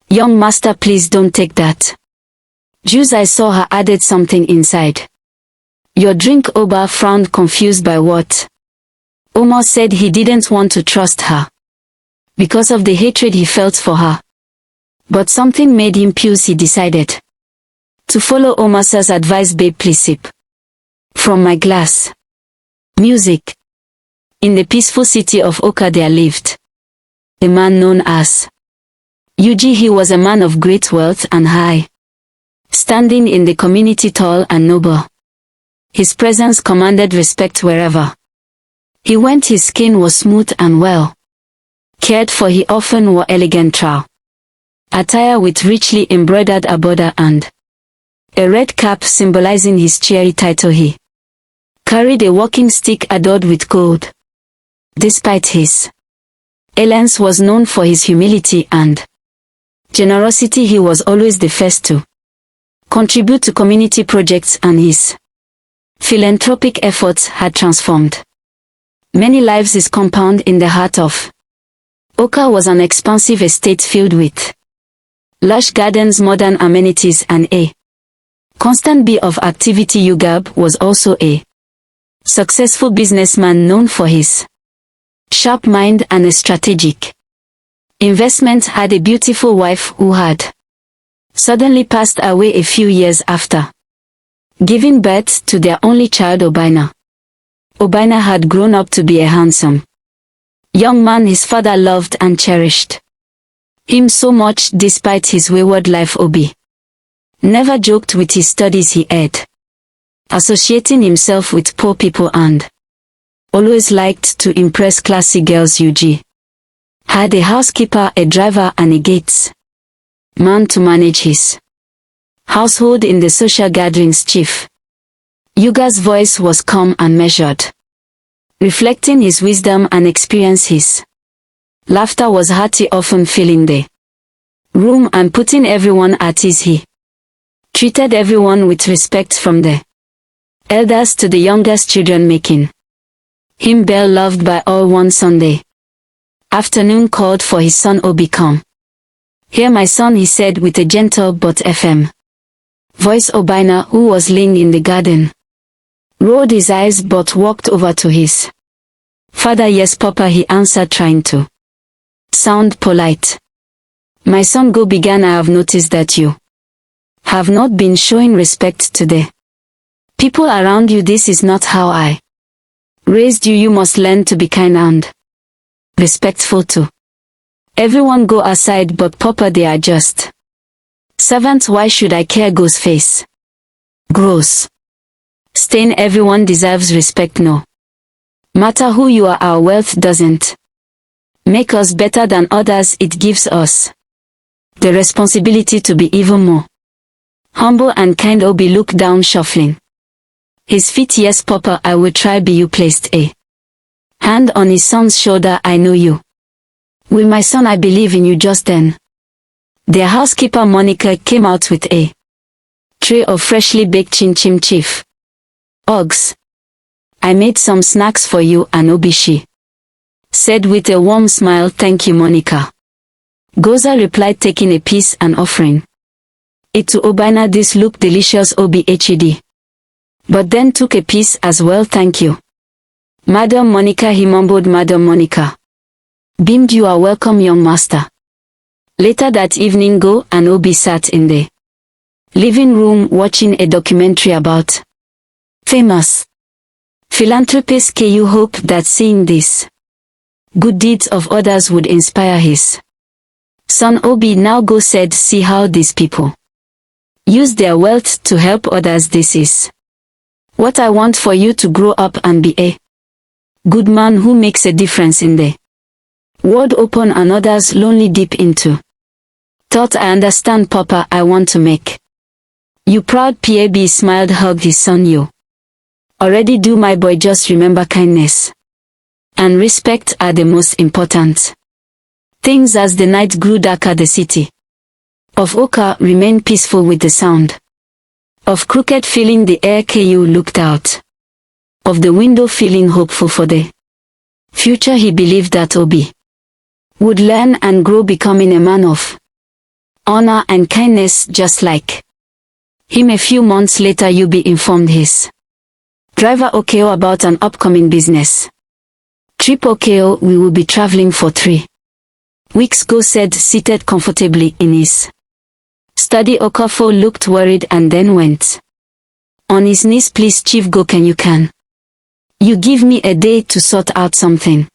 Young master, please don't take that. Juice, I saw her added something inside. Your drink. Oba frowned, confused by what? Omar said he didn't want to trust her because of the hatred he felt for her. But something made him pause. He decided to follow Omar's advice. Babe, please sip from my glass. Music. In the peaceful city of Oka there lived a man known as Yuji. He was a man of great wealth and high standing in the community, tall and noble. His presence commanded respect wherever he went. His skin was smooth and well cared for. He often wore elegant attire with richly embroidered abode and a red cap symbolizing his cheery title. He carried a walking stick adorned with gold. Despite his elegance, was known for his humility and generosity. He was always the first to contribute to community projects, and his philanthropic efforts had transformed many lives. His compound in the heart of Oka was an expansive estate filled with lush gardens, modern amenities, and a constant bee of activity. Yugab was also a successful businessman known for his sharp mind and a strategic investment. Had a beautiful wife who had suddenly passed away a few years after giving birth to their only child, Obina. Obina had grown up to be a handsome young man. His father loved and cherished him so much. Despite his wayward life, Obi never joked with his studies. He had associating himself with poor people and always liked to impress classy girls. Yuji had a housekeeper, a driver, and a gates man to manage his household. In the social gatherings, Chief Yuga's voice was calm and measured, reflecting his wisdom and experience. His laughter was hearty, often filling the room and putting everyone at ease. He treated everyone with respect, from the elders to the youngest children, making him well loved by all. One Sunday afternoon called for his son Obi. Come here, my son, he said with a gentle but firm voice. Obina, who was laying in the garden, rolled his eyes but walked over to his father. Yes, Papa, he answered, trying to sound polite. My son, go began. I have noticed that you have not been showing respect to the people around you. This is not how I raised you. You must learn to be kind and respectful to everyone. Go aside. But Papa, they are just servants. Why should I care? Go's face grows stain. Everyone deserves respect. No matter who you are, our wealth doesn't make us better than others. It gives us the responsibility to be even more humble and kind. Obi looked down, shuffling his feet. Yes, Papa, I will try. Be. You placed a hand on his son's shoulder. I know you will, my son. I believe in you. Just then, their housekeeper Monica came out with a tray of freshly baked chin-chin. Chief Oggs, I made some snacks for you and Obi, she said with a warm smile. Thank you, Monica. Goza replied, taking a piece and offering it to Obina. This looked delicious, Obi had, but then took a piece as well. Thank you, Madam Monica, he mumbled. Madam Monica beamed. You are welcome, young master. Later that evening, Go and Obi sat in the living room watching a documentary about famous philanthropist. Ku hoped that seeing these good deeds of others would inspire his son Obi. Now Go said, see how these people use their wealth to help others. This is what I want for you to grow up and be a good man who makes a difference in the world. Open and others lonely deep into thought. I understand, Papa. I want to make you proud. Pab smiled, hugged his son. You already do, my boy. Just remember, kindness and respect are the most important things. As the night grew darker, the city of Oka remained peaceful, with the sound of cricket filling the air. Ku looked out of the window, feeling hopeful for the future. He believed that Obi would learn and grow, becoming a man of honor and kindness just like him. A few months later Yubi informed his driver Okeo about an upcoming business trip. Okeo, we will be traveling for 3 weeks, Go said, seated comfortably in his study. Okafo looked worried and then went on his knees. Please Chief Go, can you give me a day to sort out something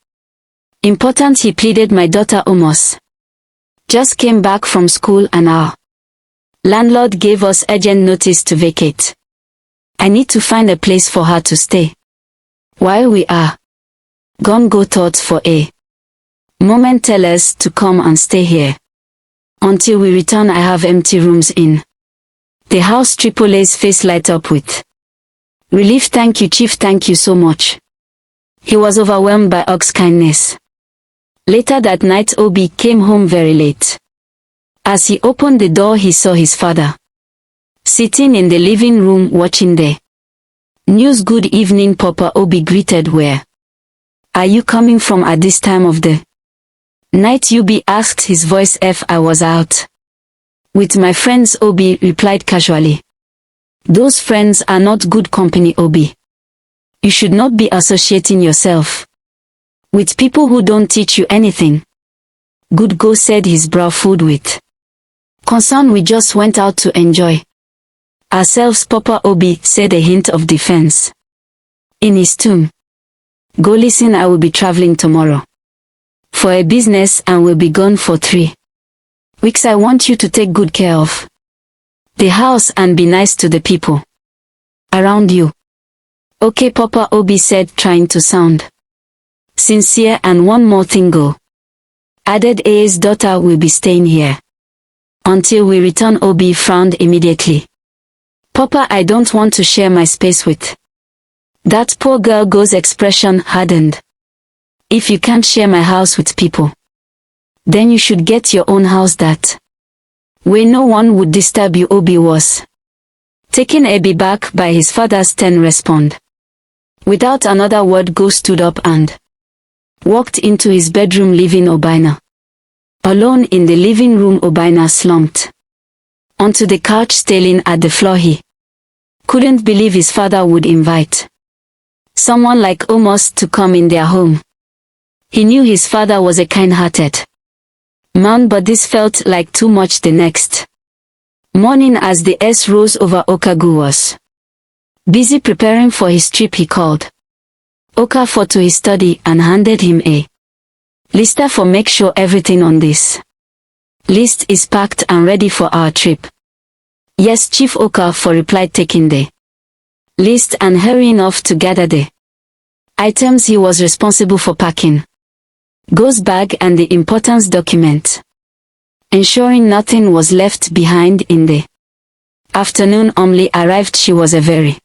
important, he pleaded. My daughter Omos just came back from school and our landlord gave us urgent notice to vacate. I need to find a place for her to stay while we are gone. Go thought for a moment. Tell us to come and stay here until we return. I have empty rooms in the house. Tripole's face light up with relief. Thank you, Chief, thank you so much. He was overwhelmed by Og's kindness. Later that night Obi came home very late. As he opened the door he saw his father sitting in the living room watching the news. Good evening, Papa, Obi greeted. Where are you coming from at this time of the night? Yubi asked, his voice I was out with my friends, Obi replied casually. Those friends are not good company, Obi. You should not be associating yourself with people who don't teach you anything. Good, Go said, his brow filled with concern. We just went out to enjoy ourselves, Papa, Obi said, a hint of defense in his tone. Go, listen, I will be traveling tomorrow for a business and will be gone for 3 weeks. I want you to take good care of the house and be nice to the people around you. Okay, Papa, Obi said, trying to sound sincere. And one more thing, Go added, A's daughter will be staying here until we return. Obi frowned immediately. Papa, I don't want to share my space with that poor girl. Go's expression hardened. If you can't share my house with people, then you should get your own house. That way no one would disturb you. Obi was taken aback by his father's stern response. Without another word, Go stood up and walked into his bedroom, leaving Obina alone in the living room. Obina slumped onto the couch, staring at the floor. He couldn't believe his father would invite someone like Omos to come in their home. He knew his father was a kind-hearted man, but this felt like too much. The next morning, as the S rose over, Okagu was busy preparing for his trip. He called Okafor to his study and handed him a list for make sure everything on this list is packed and ready for our trip. Yes, Chief, Okafor replied, taking the list and hurrying off to gather the items he was responsible for packing. Go's bag and the important document, ensuring nothing was left behind. In the afternoon, Omli arrived. She was a very